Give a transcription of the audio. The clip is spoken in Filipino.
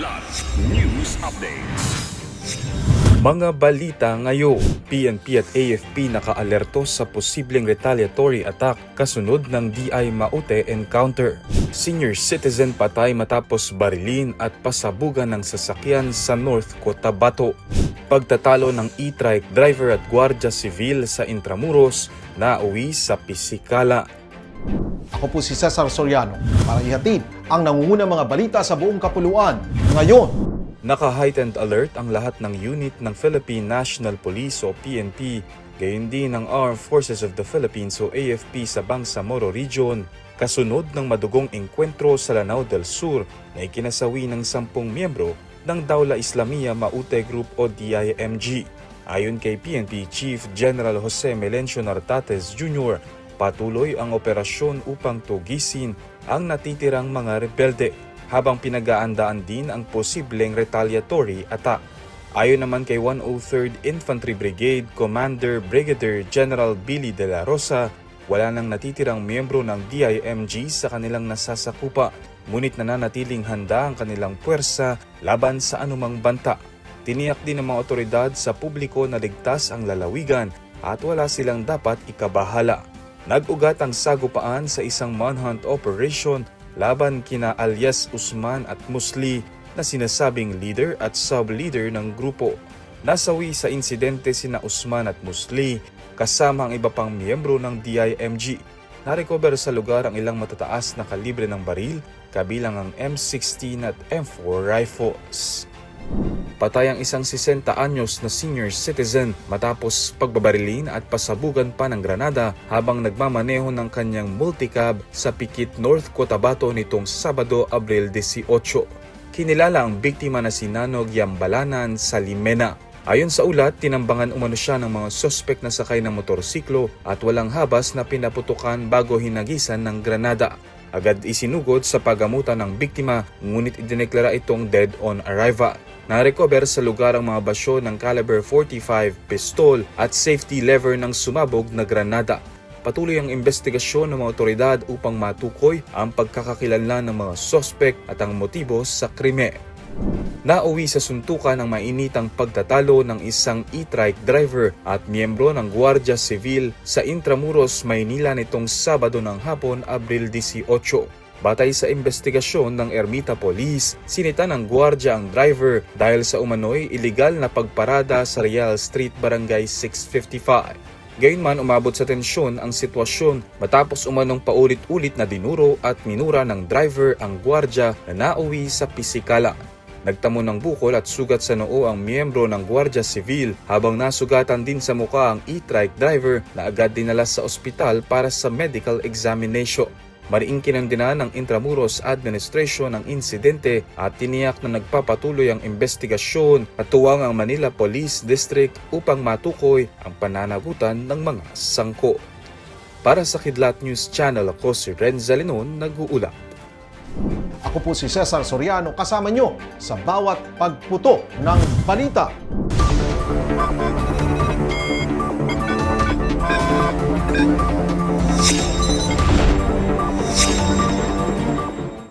Kilat News Updates. Mga balita ngayon, PNP at AFP nakaalerto sa posibleng retaliatory attack kasunod ng DI Maute encounter. Senior citizen patay matapos barilin at pasabugan ng sasakyan sa North Cotabato. Pagtatalo ng e-trike driver at gwardiya sivil sa Intramuros na uwi sa Pisikala. Ako po si Cesar Soriano para ihatid ang nangungunang mga balita sa buong kapuluan ngayon. Naka-heightened alert ang lahat ng unit ng Philippine National Police o PNP, gayon din ng Armed Forces of the Philippines o AFP sa Bangsamoro Region, kasunod ng madugong engkwentro sa Lanao del Sur na ikinasawi ng 10 miyembro ng Dawla Islamia Maute Group o DIMG. Ayon kay PNP Chief General Jose Melencio Nartates Jr., patuloy ang operasyon upang tugisin ang natitirang mga rebelde, habang pinag-aandaan din ang posibleng retaliatory attack. Ayon naman kay 103rd Infantry Brigade Commander Brigadier General Billy De La Rosa, wala nang natitirang miyembro ng DIMG sa kanilang nasasakupa, ngunit nananatiling handa ang kanilang puwersa laban sa anumang banta. Tiniyak din ng mga otoridad sa publiko na ligtas ang lalawigan at wala silang dapat ikabahala. Nag-ugat ang sagupaan sa isang manhunt operation laban kina alias Usman at Musli na sinasabing leader at sub-leader ng grupo. Nasawi sa insidente sina Usman at Musli kasama ang iba pang miyembro ng DIMG. Narecover sa lugar ang ilang matataas na kalibre ng baril, kabilang ang M16 at M4 rifles. Patay ang isang 60 anyos na senior citizen matapos pagbabarilin at pasabugan pa ng granada habang nagmamaneho ng kanyang multicab sa Pikit, North Cotabato nitong Sabado, Abril 18. Kinilala ang biktima na si Nanog Yambalanan Salimena. Ayon sa ulat, tinambangan umano siya ng mga sospek na sakay ng motorsiklo at walang habas na pinaputukan bago hinagisan ng granada. Agad isinugod sa pagamutan ng biktima, ngunit idineklara itong dead on arrival. Narecover sa lugar ang mga basyo ng caliber 45 pistol at safety lever ng sumabog na granada. Patuloy ang investigasyon ng mga otoridad upang matukoy ang pagkakakilanlan ng mga sospek at ang motibo sa krimen. Nauwi sa suntukan ang mainitang pagtatalo ng isang e-trike driver at miyembro ng Gwardiya Civil sa Intramuros, Maynila nitong Sabado ng hapon, Abril 18. Batay sa investigasyon ng Ermita Police, sinita ng gwardiya ang driver dahil sa umano'y iligal na pagparada sa Real Street, Barangay 655. Gayunman, umabot sa tensyon ang sitwasyon matapos umanong paulit-ulit na dinuro at minura ng driver ang gwardiya na nauwi sa Pisikala. Nagtamo ng bukol at sugat sa noo ang miyembro ng Gwardiya Civil habang nasugatan din sa muka ang e-trike driver na agad dinala sa ospital para sa medical examination. Mariing kinandina ng Intramuros Administration ang insidente at tiniyak na nagpapatuloy ang investigasyon at tuwang ang Manila Police District upang matukoy ang pananagutan ng mga sangko. Para sa Kidlat News Channel, ako si Renza Lenon, nag-uulap. Ako po si Cesar Soriano, kasama nyo sa bawat pagputo ng balita.